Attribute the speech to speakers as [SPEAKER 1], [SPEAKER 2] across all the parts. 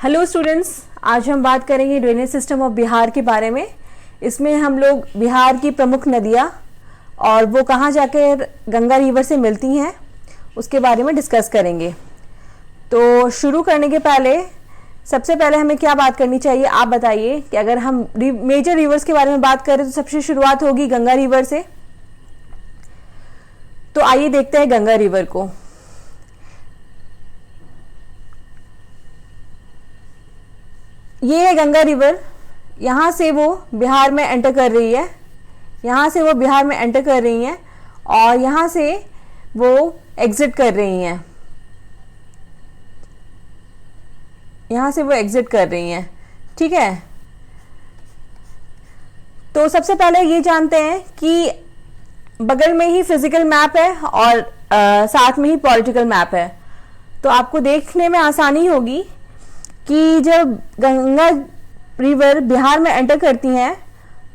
[SPEAKER 1] Hello students, आज हम बात करेंगे ड्रेनेज सिस्टम ऑफ बिहार के बारे में। इसमें हम लोग बिहार की प्रमुख नदियाँ और वो कहाँ जाकर गंगा रिवर से मिलती हैं उसके बारे में डिस्कस करेंगे। तो शुरू करने के पहले सबसे पहले हमें क्या बात करनी चाहिए, आप बताइए कि अगर हम मेजर रिवर्स के बारे में बात करें तो सबसे शुरुआत होगी गंगा रिवर से। तो आइए देखते हैं गंगा रिवर को। ये है गंगा रिवर, यहाँ से वो बिहार में एंटर कर रही है, यहाँ से वो बिहार में एंटर कर रही हैं और यहाँ से वो एग्जिट कर रही हैं, यहाँ से वो एग्जिट कर रही हैं। ठीक है, तो सबसे पहले ये जानते हैं कि बगल में ही फिजिकल मैप है और साथ में ही पॉलिटिकल मैप है। तो आपको देखने में आसानी होगी कि जब गंगा रिवर बिहार में एंटर करती हैं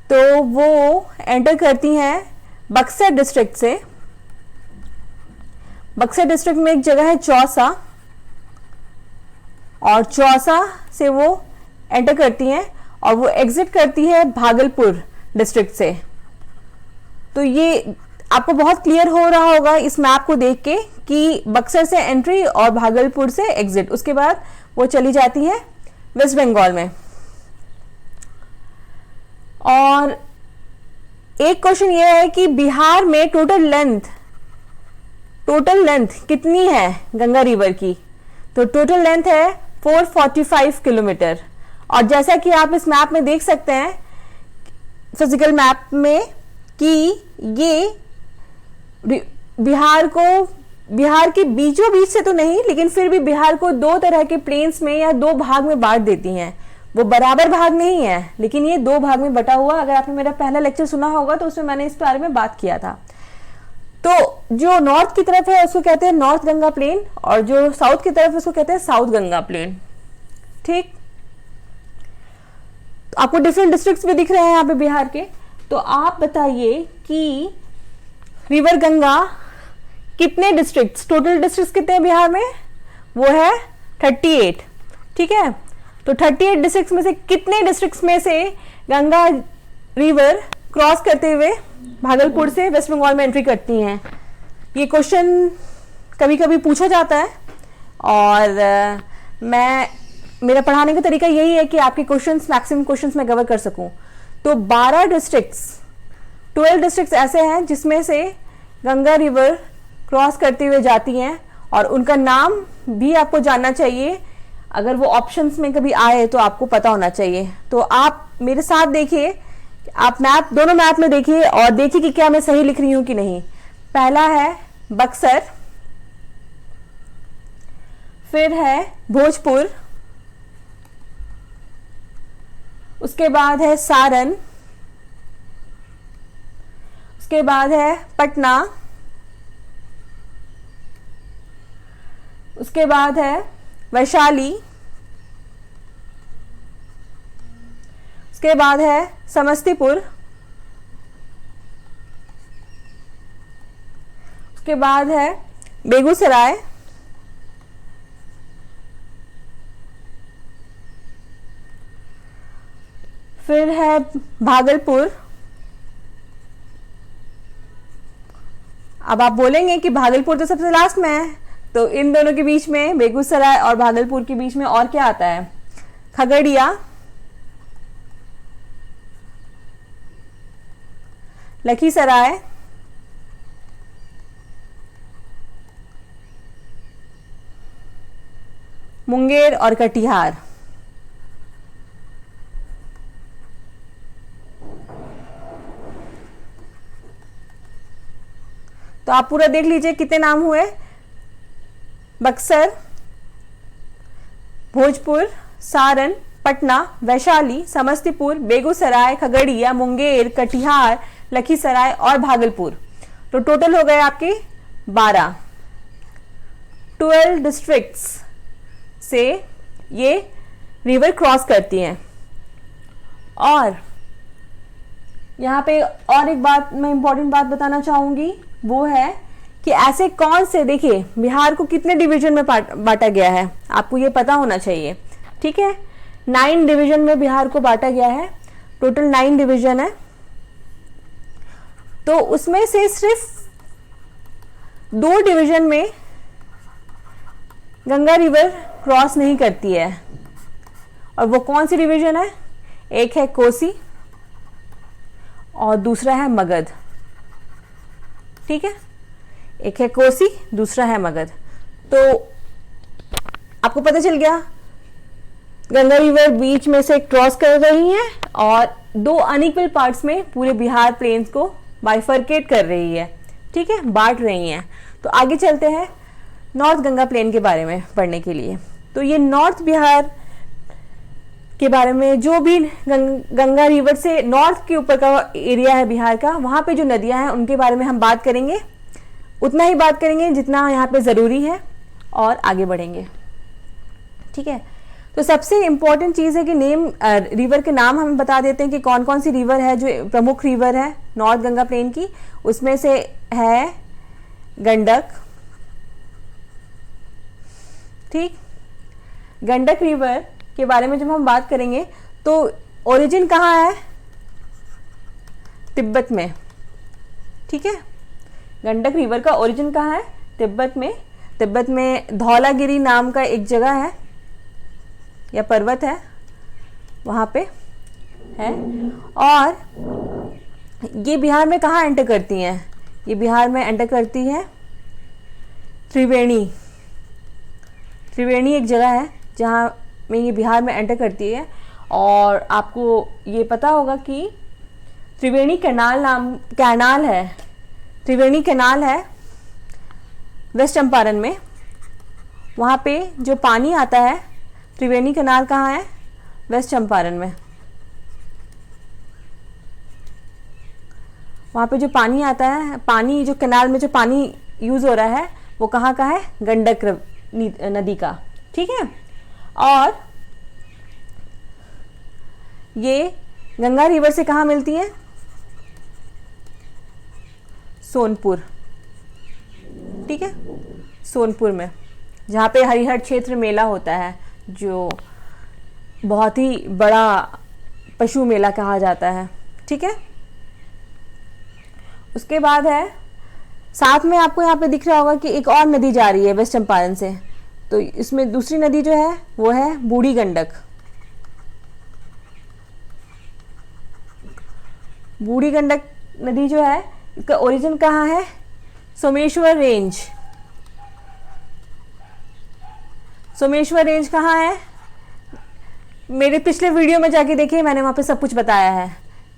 [SPEAKER 1] तो वो एंटर करती हैं बक्सर डिस्ट्रिक्ट से। बक्सर डिस्ट्रिक्ट में एक जगह है चौसा, और चौसा से वो एंटर करती हैं और वो एग्जिट करती है भागलपुर डिस्ट्रिक्ट से। तो ये आपको बहुत क्लियर हो रहा होगा इस मैप को देख के कि बक्सर से एंट्री और भागलपुर से एग्जिट, उसके बाद वो चली जाती हैं वेस्ट बंगाल में। और एक क्वेश्चन ये है कि बिहार में टोटल लेंथ कितनी है गंगा रिवर की। तो टोटल लेंथ है 445 किलोमीटर। और जैसा कि आप इस मैप में देख सकते हैं, फिजिकल मैप में, कि ये बिहार के बीचों बीच से तो नहीं, लेकिन फिर भी बिहार को दो तरह के प्लेन्स में या दो भाग में बांट देती हैं। वो बराबर भाग नहीं है, लेकिन ये दो भाग में बटा हुआ। अगर आपने मेरा पहला लेक्चर सुना होगा तो उसमें मैंने इस बारे में बात किया था। तो जो नॉर्थ की तरफ है उसको कहते हैं नॉर्थ गंगा प्लेन, और जो साउथ की तरफ है उसको कहते हैं साउथ गंगा प्लेन। ठीक, तो आपको डिफरेंट डिस्ट्रिक्ट्स भी दिख रहे हैं यहाँ पे बिहार के। तो आप बताइए कि रिवर गंगा कितने डिस्ट्रिक्ट्स, टोटल डिस्ट्रिक्ट्स कितने हैं बिहार में? वो है 38। ठीक है, तो 38 डिस्ट्रिक्ट्स में से कितने डिस्ट्रिक्ट्स में से गंगा रिवर क्रॉस करते हुए भागलपुर से वेस्ट बंगाल में एंट्री करती हैं? ये क्वेश्चन कभी कभी पूछा जाता है और मेरा पढ़ाने का तरीका यही है कि आपके क्वेश्चंस, मैक्सिमम क्वेश्चंस मैं कवर कर सकूं। तो 12 डिस्ट्रिक्ट्स ऐसे हैं जिसमें से गंगा रिवर क्रॉस करते हुए जाती हैं, और उनका नाम भी आपको जानना चाहिए। अगर वो ऑप्शंस में कभी आए तो आपको पता होना चाहिए। तो आप मेरे साथ देखिए, आप दोनों मैप में देखिए और देखिए कि क्या मैं सही लिख रही हूं कि नहीं। पहला है बक्सर, फिर है भोजपुर, उसके बाद है सारण, उसके बाद है पटना, उसके बाद है वैशाली, उसके बाद है समस्तीपुर, उसके बाद है बेगूसराय, फिर है भागलपुर। अब आप बोलेंगे कि भागलपुर तो सबसे लास्ट में है, तो इन दोनों के बीच में, बेगूसराय और भागलपुर के बीच में और क्या आता है? खगड़िया, लखीसराय, मुंगेर और कटिहार। तो आप पूरा देख लीजिए कितने नाम हुए। बक्सर, भोजपुर, सारण, पटना, वैशाली, समस्तीपुर, बेगूसराय, खगड़िया, मुंगेर, कटिहार, लखीसराय और भागलपुर। तो टोटल हो गए आपके 12 डिस्ट्रिक्ट्स से ये रिवर क्रॉस करती हैं। और यहाँ पे और एक बात, मैं इंपॉर्टेंट बात बताना चाहूंगी, वो है कि ऐसे कौन से, देखिए बिहार को कितने डिवीजन में बांटा गया है, आपको ये पता होना चाहिए। ठीक है, 9 डिवीजन में बिहार को बांटा गया है, टोटल 9 डिवीजन है। तो उसमें से सिर्फ 2 डिवीजन में गंगा रिवर क्रॉस नहीं करती है, और वो कौन सी डिवीजन है? एक है कोसी और दूसरा है मगध। ठीक है, एक है कोसी, दूसरा है मगध। तो आपको पता चल गया गंगा रिवर बीच में से क्रॉस कर रही है और 2 अनइक्वल पार्ट्स में पूरे बिहार प्लेन्स को बाइफरकेट कर रही है। ठीक है, बांट रही हैं। तो आगे चलते हैं नॉर्थ गंगा प्लेन के बारे में पढ़ने के लिए। तो ये नॉर्थ बिहार के बारे में, जो भी गंगा रिवर से नॉर्थ के ऊपर का एरिया है बिहार का, वहाँ पे जो नदियाँ हैं उनके बारे में हम बात करेंगे। उतना ही बात करेंगे जितना यहाँ पे ज़रूरी है, और आगे बढ़ेंगे। ठीक है, तो सबसे इम्पॉर्टेंट चीज़ है कि रिवर के नाम हम बता देते हैं कि कौन कौन सी रिवर है जो प्रमुख रिवर है नॉर्थ गंगा प्लेन की। उसमें से है गंडक। ठीक, गंडक रिवर के बारे में जब हम बात करेंगे तो ओरिजिन कहाँ है? तिब्बत में। ठीक है, गंडक रिवर का ओरिजिन कहाँ है? तिब्बत में। तिब्बत में धौलागिरी नाम का एक जगह है या पर्वत है, वहाँ पे है। और ये बिहार में कहाँ एंटर करती हैं? ये बिहार में एंटर करती है त्रिवेणी। त्रिवेणी एक जगह है जहाँ में ये बिहार में एंटर करती है। और आपको ये पता होगा कि त्रिवेणी कैनाल है, त्रिवेणी कैनाल है वेस्ट चंपारण में। वहाँ पे जो पानी आता है, त्रिवेणी कैनाल कहाँ है? वेस्ट चंपारण में। वहाँ पे जो पानी आता है, पानी जो कैनाल में जो पानी यूज़ हो रहा है वो कहाँ का है? गंडक नदी का। ठीक है, और ये गंगा रिवर से कहाँ मिलती है? सोनपुर। ठीक है, सोनपुर में, जहाँ पे हरिहर क्षेत्र मेला होता है, जो बहुत ही बड़ा पशु मेला कहा जाता है। ठीक है, उसके बाद है, साथ में आपको यहाँ पे दिख रहा होगा कि एक और नदी जा रही है वेस्ट चंपारण से। तो इसमें दूसरी नदी जो है वो है बूढ़ी गंडक। बूढ़ी गंडक नदी जो है, इसका ओरिजिन कहाँ है? सोमेश्वर रेंज। सोमेश्वर रेंज कहाँ है? मेरे पिछले वीडियो में जाके देखिए, मैंने वहाँ पे सब कुछ बताया है।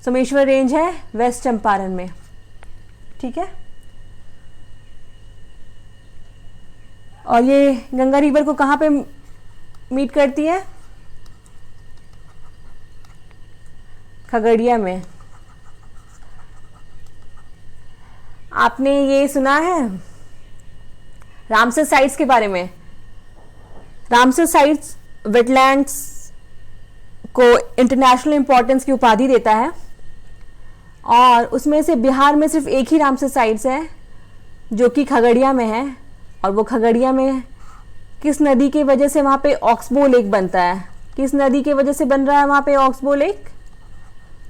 [SPEAKER 1] सोमेश्वर रेंज है वेस्ट चंपारण में। ठीक है, और ये गंगा रिवर को कहाँ पे मीट करती है? खगड़िया में। आपने ये सुना है रामसर साइट्स के बारे में? रामसर साइट्स वेटलैंड्स को इंटरनेशनल इंपॉर्टेंस की उपाधि देता है, और उसमें से बिहार में सिर्फ एक ही रामसर साइट्स है जो कि खगड़िया में है। और वो खगड़िया में किस नदी की वजह से वहाँ पे ऑक्सबो लेक बनता है? किस नदी की वजह से बन रहा है वहाँ पे ऑक्सबो लेक?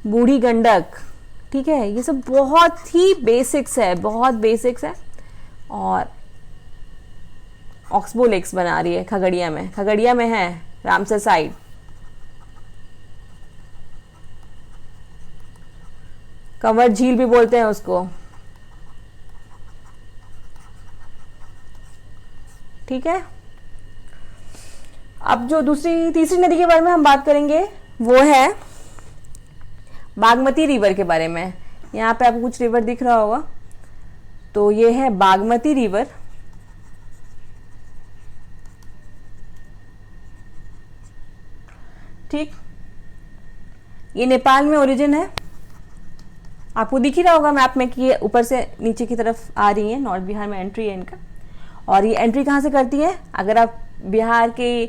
[SPEAKER 1] बूढ़ी गंडक। ठीक है, ये सब बहुत ही बेसिक्स है, बहुत बेसिक्स है। और ऑक्सबो लेक्स बना रही है खगड़िया में। खगड़िया में है रामसर साइट। कंवर झील भी बोलते हैं उसको। ठीक है, अब जो तीसरी नदी के बारे में हम बात करेंगे वो है बागमती रिवर के बारे में। यहाँ पे आपको कुछ रिवर दिख रहा होगा, तो ये है बागमती रिवर। ठीक, ये नेपाल में ओरिजिन है। आपको दिख ही रहा होगा मैप में कि ये ऊपर से नीचे की तरफ आ रही है, नॉर्थ बिहार में एंट्री है इनका। और ये एंट्री कहाँ से करती है? अगर आप बिहार के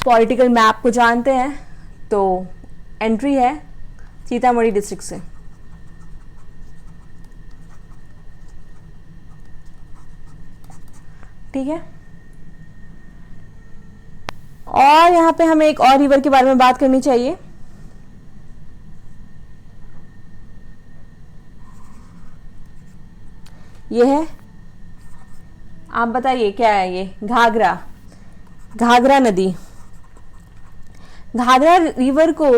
[SPEAKER 1] पॉलिटिकल मैप को जानते हैं तो एंट्री है सीतामढ़ी डिस्ट्रिक्ट से। ठीक है, और यहाँ पे हमें एक और रिवर के बारे में बात करनी चाहिए। ये है, आप बताइए क्या है ये? घाघरा, घाघरा नदी। घाघरा रिवर को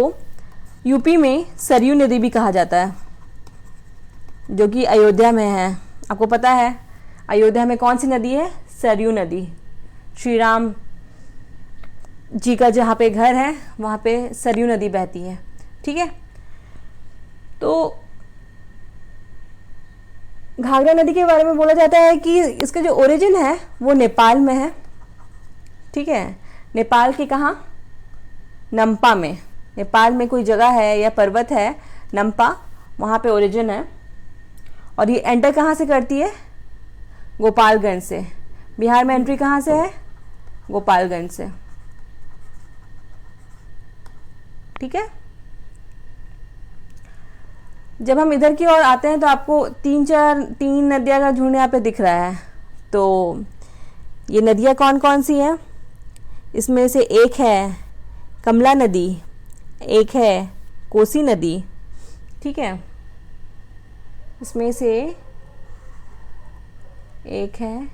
[SPEAKER 1] यूपी में सरयू नदी भी कहा जाता है, जो कि अयोध्या में है। आपको पता है अयोध्या में कौन सी नदी है? सरयू नदी। श्री राम जी का जहाँ पे घर है वहाँ पे सरयू नदी बहती है। ठीक है, तो घाघरा नदी के बारे में बोला जाता है कि इसका जो ओरिजिन है वो नेपाल में है। ठीक है, नेपाल के कहाँ? नम्पा में। नेपाल में कोई जगह है या पर्वत है नम्पा, वहाँ पे ओरिजिन है। और ये एंटर कहाँ से करती है? गोपालगंज से। बिहार में एंट्री कहाँ से है? गोपालगंज से। ठीक है, जब हम इधर की ओर आते हैं तो आपको तीन नदियाँ का झुंड यहाँ पे दिख रहा है। तो ये नदियाँ कौन कौन सी हैं? इसमें से एक है कमला नदी, एक है कोसी नदी। ठीक है, इसमें से एक है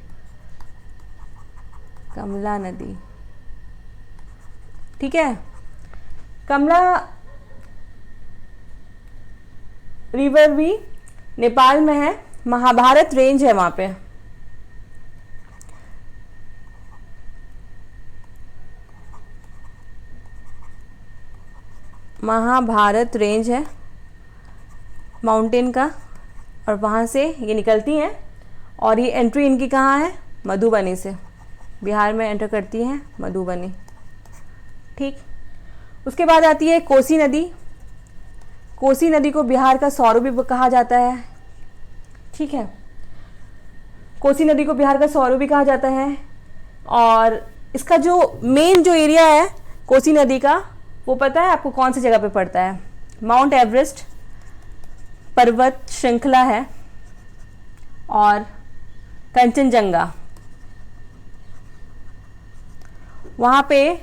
[SPEAKER 1] कमला नदी। ठीक है, कमला रिवर भी नेपाल में है, महाभारत रेंज है वहाँ पे। महाभारत रेंज है माउंटेन का, और वहाँ से ये निकलती हैं। और ये एंट्री इनकी कहाँ है? मधुबनी से। बिहार में एंटर करती हैं मधुबनी। ठीक, उसके बाद आती है कोसी नदी। कोसी नदी को बिहार का सौरू भी कहा जाता है। ठीक है, कोसी नदी को बिहार का सौरू भी कहा जाता है। और इसका जो मेन जो एरिया है कोसी नदी का, वो पता है आपको कौन सी जगह पे पड़ता है? माउंट एवरेस्ट पर्वत श्रृंखला है और कंचनजंगा, वहाँ पे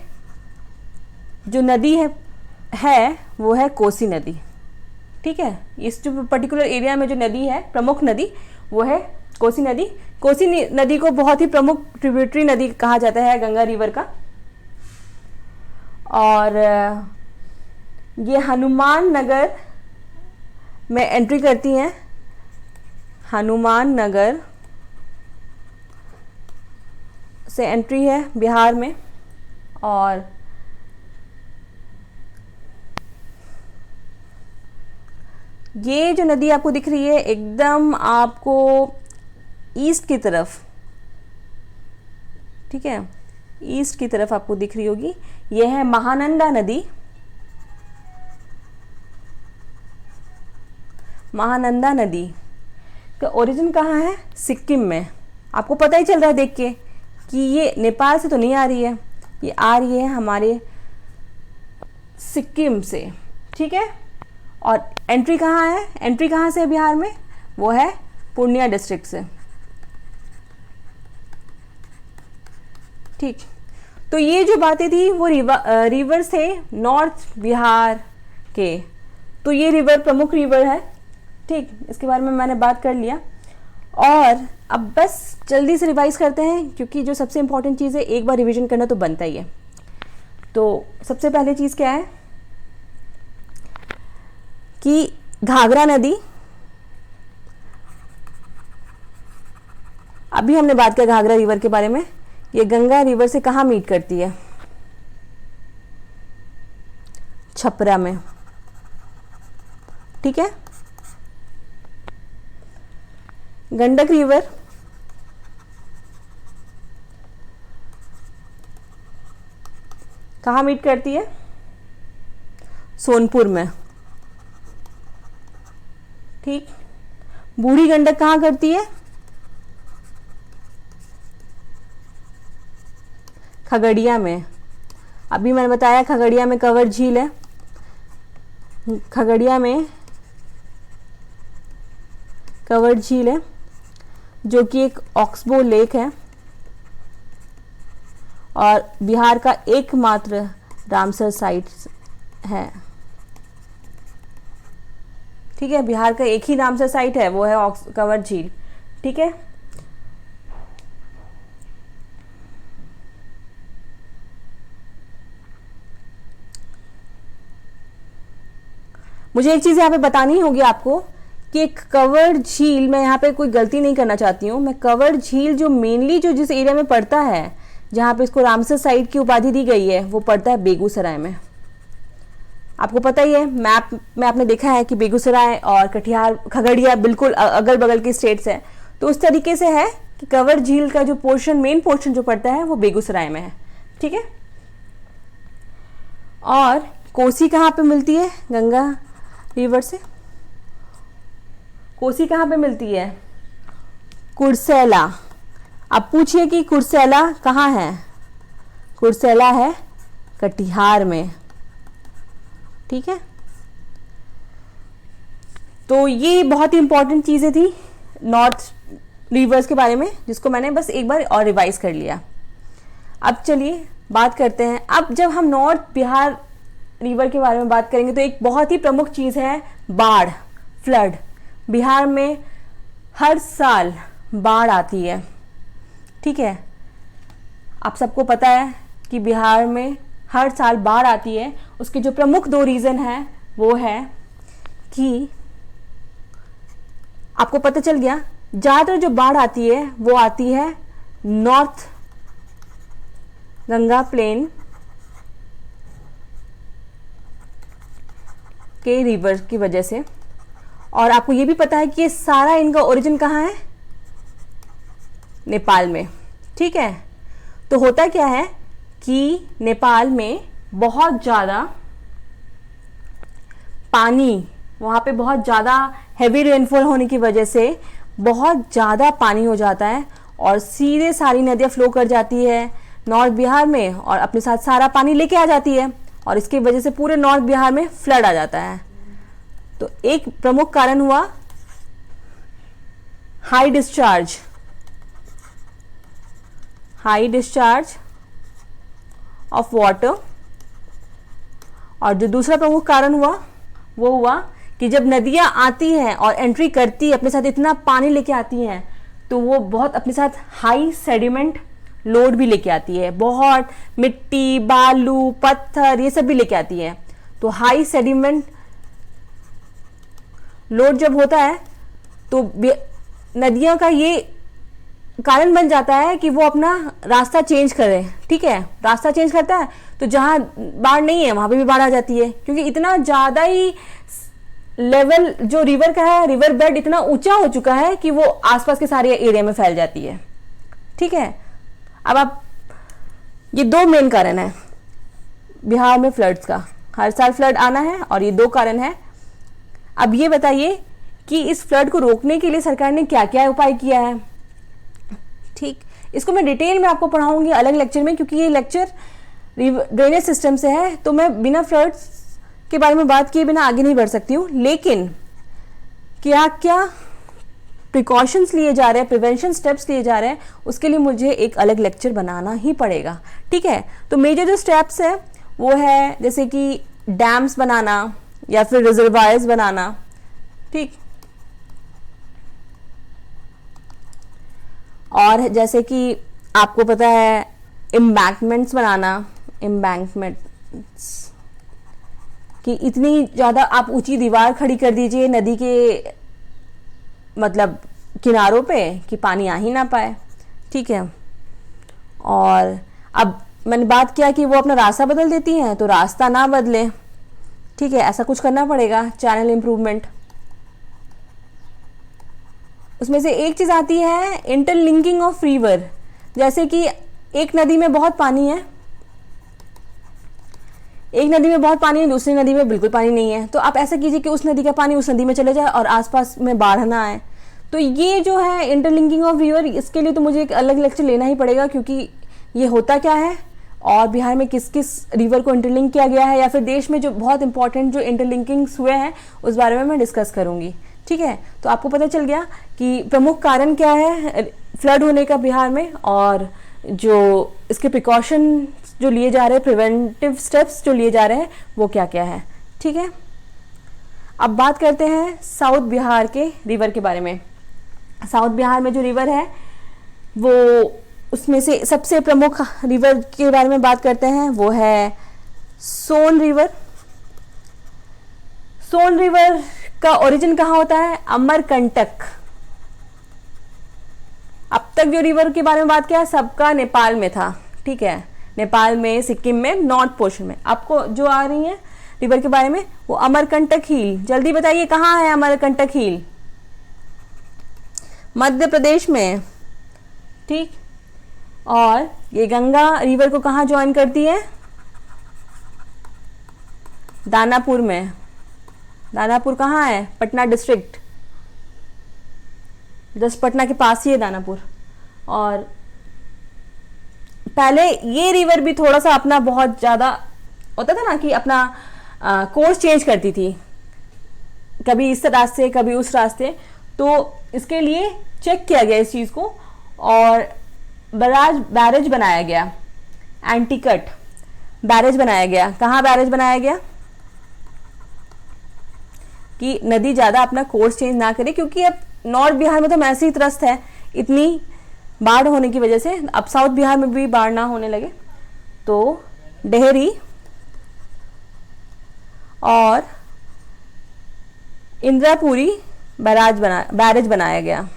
[SPEAKER 1] जो नदी है वो है कोसी नदी। ठीक है, इस जो पर्टिकुलर एरिया में जो नदी है, प्रमुख नदी, वो है कोसी नदी। कोसी नदी को बहुत ही प्रमुख ट्रिब्यूटरी नदी कहा जाता है गंगा रिवर का। और ये हनुमान नगर में एंट्री करती हैं। हनुमान नगर से एंट्री है बिहार में। और ये जो नदी आपको दिख रही है एकदम आपको ईस्ट की तरफ, ठीक है, ईस्ट की तरफ आपको दिख रही होगी, ये है महानंदा नदी। महानंदा नदी का ओरिजिन कहाँ है? सिक्किम में। आपको पता ही चल रहा है देख के कि ये नेपाल से तो नहीं आ रही है, ये आ रही है हमारे सिक्किम से। ठीक है, और एंट्री कहाँ है? एंट्री कहाँ से है बिहार में? वो है पूर्णिया डिस्ट्रिक्ट से। ठीक, तो ये जो बातें थी वो रिवर से नॉर्थ बिहार के, तो ये रिवर प्रमुख रिवर है। ठीक, इसके बारे में मैंने बात कर लिया। और अब बस जल्दी से रिवाइज करते हैं, क्योंकि जो सबसे इम्पोर्टेंट चीज़ है एक बार रिवीजन करना तो बनता ही है। तो सबसे पहले चीज़ क्या है कि घाघरा नदी, अभी हमने बात किया घाघरा रिवर के बारे में, ये गंगा रिवर से कहाँ मीट करती है? छपरा में। ठीक है, गंडक रिवर कहाँ मीट करती है? सोनपुर में। ठीक, बूढ़ी गंडक कहाँ करती है? खगड़िया में। अभी मैंने बताया खगड़िया में कंवर झील है, खगड़िया में कंवर झील है जो कि एक ऑक्सबो लेक है। और बिहार का एकमात्र रामसर साइट है। ठीक है, बिहार का एक ही रामसर साइट है, वो है कंवर झील। ठीक है, मुझे एक चीज़ यहाँ पे बतानी होगी आपको कि कंवर झील, मैं यहाँ पे कोई गलती नहीं करना चाहती हूँ, मैं कंवर झील जो मेनली जो जिस एरिया में पड़ता है, जहाँ पे इसको रामसर साइट की उपाधि दी गई है, वो पड़ता है बेगूसराय में। आपको पता ही है, मैप में आपने देखा है कि बेगूसराय और कटिहार, खगड़िया बिल्कुल अगल बगल के स्टेट्स हैं। तो उस तरीके से है कि कंवर झील का जो पोर्शन, मेन पोर्शन जो पड़ता है, वो बेगूसराय में है। ठीक है, और कोसी कहाँ पे मिलती है गंगा रिवर से? कोसी कहाँ पे मिलती है? कुर्सेला। अब पूछिए कि कुर्सेला कहाँ है? कुर्सेला है कटिहार में। ठीक है, तो ये बहुत ही इंपॉर्टेंट चीज़ें थी नॉर्थ रिवर्स के बारे में, जिसको मैंने बस एक बार और रिवाइज कर लिया। अब चलिए बात करते हैं, अब जब हम नॉर्थ बिहार रिवर के बारे में बात करेंगे तो एक बहुत ही प्रमुख चीज़ है बाढ़, फ्लड। बिहार में हर साल बाढ़ आती है। ठीक है, आप सबको पता है कि बिहार में हर साल बाढ़ आती है। उसके जो प्रमुख दो रीज़न हैं वो है कि आपको पता चल गया, ज़्यादातर जो बाढ़ आती है वो आती है नॉर्थ गंगा प्लेन के रिवर की वजह से। और आपको ये भी पता है कि ये सारा इनका ओरिजिन कहाँ है? नेपाल में। ठीक है, तो होता क्या है कि नेपाल में बहुत ज़्यादा पानी, वहाँ पे बहुत ज़्यादा हैवी रेनफॉल होने की वजह से बहुत ज़्यादा पानी हो जाता है और सीधे सारी नदियाँ फ्लो कर जाती है नॉर्थ बिहार में और अपने साथ सारा पानी लेके आ जाती है, और इसकी वजह से पूरे नॉर्थ बिहार में फ्लड आ जाता है। तो एक प्रमुख कारण हुआ हाई डिस्चार्ज ऑफ वाटर, और जो दूसरा प्रमुख कारण हुआ वो हुआ कि जब नदियां आती हैं और एंट्री करती है, अपने साथ इतना पानी लेके आती हैं, तो वो बहुत अपने साथ हाई सेडिमेंट लोड भी लेके आती है, बहुत मिट्टी, बालू, पत्थर, ये सब भी लेके आती है। तो हाई सेडिमेंट लोड जब होता है तो नदियों का ये कारण बन जाता है कि वो अपना रास्ता चेंज करे। ठीक है, रास्ता चेंज करता है तो जहाँ बाढ़ नहीं है वहाँ पे भी बाढ़ आ जाती है, क्योंकि इतना ज़्यादा ही लेवल जो रिवर का है, रिवर बेड इतना ऊंचा हो चुका है कि वो आसपास के सारे एरिया में फैल जाती है। ठीक है, अब आप, ये दो मेन कारण है बिहार में फ्लड्स का, हर साल फ्लड आना है, और ये दो कारण है। अब ये बताइए कि इस फ्लड को रोकने के लिए सरकार ने क्या क्या उपाय किया है। ठीक, इसको मैं डिटेल में आपको पढ़ाऊंगी अलग लेक्चर में, क्योंकि ये लेक्चर ड्रेनेज सिस्टम से है, तो मैं बिना फ्लड्स के बारे में बात किए बिना आगे नहीं बढ़ सकती हूँ। लेकिन क्या क्या प्रिकॉशंस लिए जा रहे हैं, प्रिवेंशन स्टेप्स लिए जा रहे हैं, उसके लिए मुझे एक अलग लेक्चर बनाना ही पड़ेगा। ठीक है, तो मेजर जो स्टेप्स है वो है जैसे कि डैम्स बनाना या फिर रिजर्वायर्स बनाना। ठीक, और जैसे कि आपको पता है एम्बैंकमेंट्स बनाना, एम्बैंकमेंट्स कि इतनी ज़्यादा आप ऊंची दीवार खड़ी कर दीजिए नदी के मतलब किनारों पे कि पानी आ ही ना पाए। ठीक है, और अब मैंने बात किया कि वो अपना रास्ता बदल देती हैं, तो रास्ता ना बदले। ठीक है, ऐसा कुछ करना पड़ेगा, चैनल इम्प्रूवमेंट। उसमें से एक चीज़ आती है इंटरलिंकिंग ऑफ रिवर, जैसे कि एक नदी में बहुत पानी है, एक नदी में बहुत पानी है, दूसरी नदी में बिल्कुल पानी नहीं है, तो आप ऐसा कीजिए कि उस नदी का पानी उस नदी में चले जाए और आसपास में बाढ़ ना आए। तो ये जो है इंटरलिंकिंग ऑफ रिवर, इसके लिए तो मुझे एक अलग लेक्चर लेना ही पड़ेगा, क्योंकि ये होता क्या है और बिहार में किस किस रिवर को इंटरलिंक किया गया है, या फिर देश में जो बहुत इंपॉर्टेंट जो इंटरलिंकिंग्स हुए हैं उस बारे में मैं डिस्कस करूँगी। ठीक है, तो आपको पता चल गया कि प्रमुख कारण क्या है फ्लड होने का बिहार में, और जो इसके प्रिकॉशन जो लिए जा रहे हैं, प्रिवेंटिव स्टेप्स जो लिए जा रहे हैं, वो क्या क्या है। ठीक है, अब बात करते हैं साउथ बिहार के रिवर के बारे में। साउथ बिहार में जो रिवर है वो, उसमें से सबसे प्रमुख रिवर के बारे में बात करते हैं, वो है सोन रिवर। सोन रिवर का ओरिजिन कहाँ होता है? अमरकंटक। अब तक जो रिवर के बारे में बात किया सबका नेपाल में था, ठीक है, नेपाल में, सिक्किम में, नॉर्थ पोर्शन में। आपको जो आ रही है रिवर के बारे में वो अमरकंटक हिल, जल्दी बताइए कहाँ है अमरकंटक हिल? मध्य प्रदेश में, ठीक। और ये गंगा रिवर को कहाँ ज्वाइन करती है? दानापुर में। दानापुर कहाँ है? पटना डिस्ट्रिक्ट, जस्ट पटना के पास ही है दानापुर। और पहले ये रिवर भी थोड़ा सा अपना बहुत ज़्यादा होता था ना कि अपना कोर्स चेंज करती थी, कभी इस रास्ते कभी उस रास्ते, तो इसके लिए चेक किया गया इस चीज़ को और बैरेज बनाया गया, एंटीकट बैरेज बनाया गया। कहाँ बैरेज बनाया गया? कि नदी ज़्यादा अपना कोर्स चेंज ना करे, क्योंकि अब नॉर्थ बिहार में तो ऐसे ही त्रस्त है इतनी बाढ़ होने की वजह से, अब साउथ बिहार में भी बाढ़ ना होने लगे, तो डेहरी और इंद्रापुरी बैरेज बनाया गया।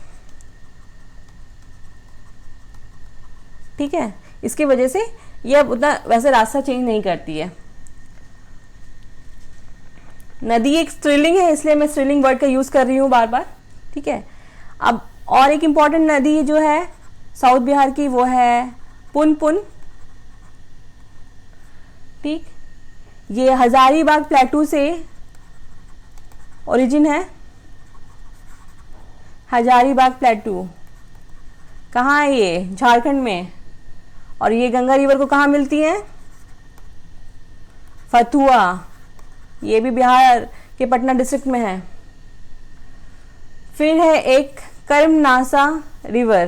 [SPEAKER 1] ठीक है, इसकी वजह से ये अब उतना वैसे रास्ता चेंज नहीं करती है। नदी एक स्त्रीलिंग है, इसलिए मैं स्त्रीलिंग वर्ड का यूज कर रही हूँ बार बार। ठीक है, अब और एक इम्पॉर्टेंट नदी जो है साउथ बिहार की, वो है पुनपुन। ठीक, ये हजारीबाग प्लेटू से ओरिजिन है। हजारीबाग प्लेटू कहाँ है? ये झारखंड में। और ये गंगा रिवर को कहाँ मिलती है? फतुआ, ये भी बिहार के पटना डिस्ट्रिक्ट में है। फिर है एक कर्मनासा रिवर,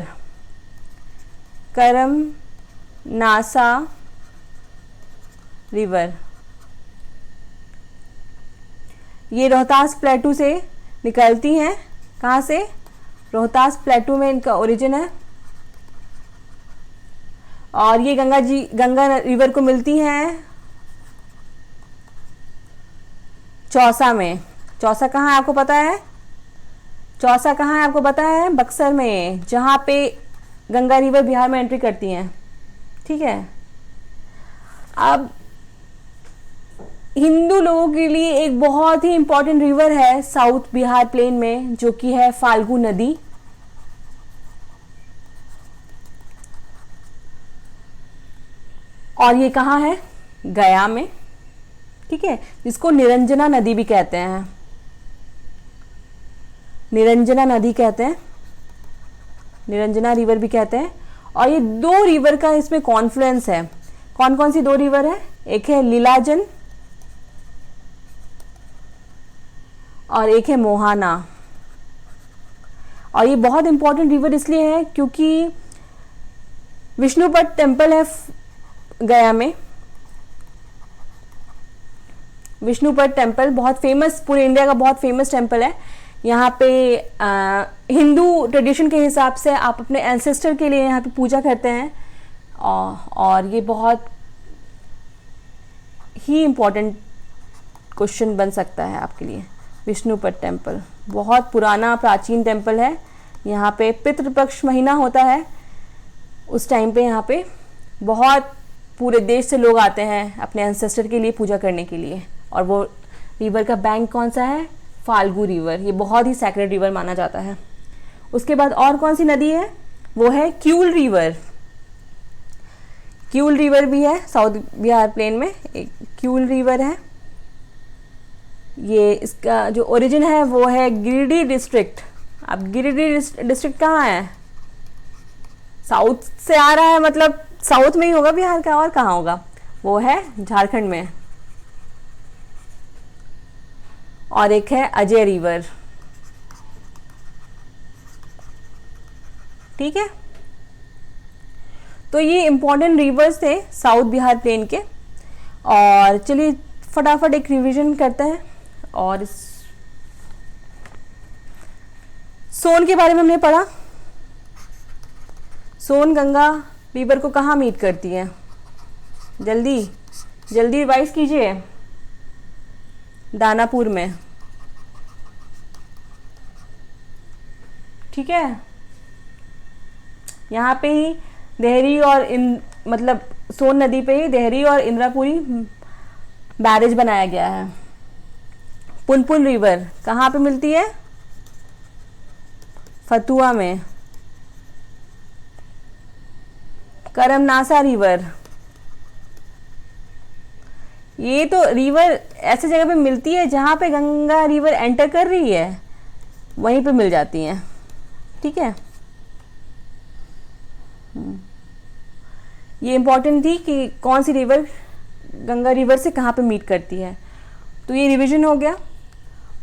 [SPEAKER 1] कर्मनासा रिवर, ये रोहतास प्लेटू से निकलती हैं। कहाँ से? रोहतास प्लेटू में इनका ओरिजिन है। और ये गंगा रिवर को मिलती हैं चौसा में। चौसा कहाँ है आपको पता है? चौसा कहाँ है आपको पता है? बक्सर में, जहाँ पे गंगा रिवर बिहार में एंट्री करती हैं। ठीक है, अब हिंदू लोगों के लिए एक बहुत ही इंपॉर्टेंट रिवर है साउथ बिहार प्लेन में, जो कि है फाल्गु नदी। और ये कहाँ है? गया में। ठीक है, जिसको निरंजना नदी भी कहते हैं, निरंजना नदी कहते हैं, निरंजना रिवर भी कहते हैं। और ये दो रिवर का इसमें कॉन्फ्लुएंस है। कौन कौन सी दो रिवर है? एक है लीलाजन और एक है मोहाना। और ये बहुत इंपॉर्टेंट रिवर इसलिए है क्योंकि विष्णुपद टेम्पल है गया में। विष्णुपद टेम्पल बहुत फेमस, पूरे इंडिया का बहुत फेमस टेम्पल है। यहाँ पे हिंदू ट्रेडिशन के हिसाब से आप अपने एंसेस्टर के लिए यहाँ पे पूजा करते हैं। और ये बहुत ही इम्पोर्टेंट क्वेश्चन बन सकता है आपके लिए। विष्णुपद टेम्पल बहुत पुराना प्राचीन टेम्पल है। यहाँ पे पितृपक्ष महीना होता है, उस टाइम पे यहाँ पे बहुत पूरे देश से लोग आते हैं अपने एंसेस्टर के लिए पूजा करने के लिए। और वो रिवर का बैंक कौन सा है? फाल्गु रिवर। ये बहुत ही सैक्रेड रिवर माना जाता है। उसके बाद और कौन सी नदी है? वो है क्यूल रिवर। क्यूल रिवर भी है साउथ बिहार प्लेन में, एक क्यूल रिवर है। ये इसका जो ओरिजिन है वो है गिरिडीह डिस्ट्रिक्ट। अब गिरिडीह डिस्ट्रिक्ट कहाँ है? साउथ से आ रहा है, मतलब साउथ में ही होगा बिहार का, और कहाँ होगा? वो है झारखंड में। और एक है अजय रिवर। ठीक है, तो ये इम्पॉर्टेंट रिवर्स थे साउथ बिहार प्लेन के। और चलिए फटाफट एक रिवीजन करते हैं। और सोन के बारे में हमने पढ़ा, सोन गंगा रिवर को कहाँ मीट करती है, जल्दी जल्दी रिवाइज कीजिए। दानापुर में, ठीक है। यहाँ पे ही देहरी और मतलब सोन नदी पे ही देहरी और इंद्रापुरी बैरेज बनाया गया है। पुनपुन रिवर कहाँ पे मिलती है, फतुआ में। करमनासा रिवर, ये तो रिवर ऐसे जगह पे मिलती है जहाँ पे गंगा रिवर एंटर कर रही है, वहीं पे मिल जाती हैं, ठीक है। ये इम्पोर्टेंट थी कि कौन सी रिवर गंगा रिवर से कहाँ पे मीट करती है। तो ये रिवीजन हो गया।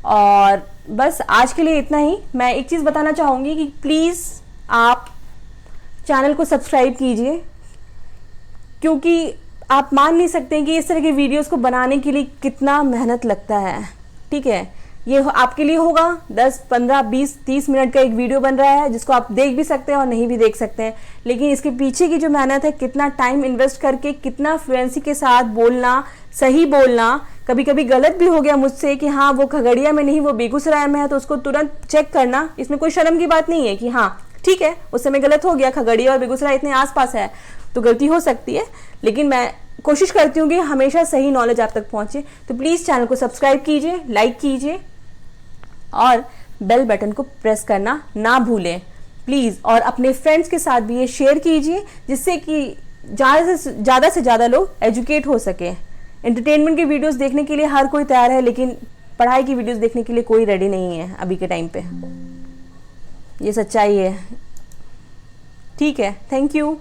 [SPEAKER 1] और बस आज के लिए इतना ही। मैं एक चीज़ बताना चाहूँगी कि प्लीज़ आप चैनल को सब्सक्राइब कीजिए, क्योंकि आप मान नहीं सकते कि इस तरह की वीडियोस को बनाने के लिए कितना मेहनत लगता है, ठीक है। ये आपके लिए होगा 10, 15, 20, 30 मिनट का एक वीडियो बन रहा है जिसको आप देख भी सकते हैं और नहीं भी देख सकते हैं, लेकिन इसके पीछे की जो मेहनत है, कितना टाइम इन्वेस्ट करके, कितना फ्लुएंसी के साथ बोलना, सही बोलना। कभी कभी गलत भी हो गया मुझसे कि हाँ वो खगड़िया में नहीं वो बेगूसराय में है, तो उसको तुरंत चेक करना। इसमें कोई शर्म की बात नहीं है कि हाँ ठीक है उस समय गलत हो गया, खगड़िया और बेगूसराय इतने आसपास है तो गलती हो सकती है, लेकिन मैं कोशिश करती हूँ कि हमेशा सही नॉलेज आप तक पहुँचे। तो प्लीज़ चैनल को सब्सक्राइब कीजिए, लाइक कीजिए और बेल बटन को प्रेस करना ना भूलें प्लीज़। और अपने फ्रेंड्स के साथ भी ये शेयर कीजिए, जिससे कि ज़्यादा से ज़्यादा लोग एजुकेट हो सके। एंटरटेनमेंट की वीडियोस देखने के लिए हर कोई तैयार है, लेकिन पढ़ाई की वीडियोस देखने के लिए कोई रेडी नहीं है अभी के टाइम पे। ये सच्चाई है, ठीक है। Thank you.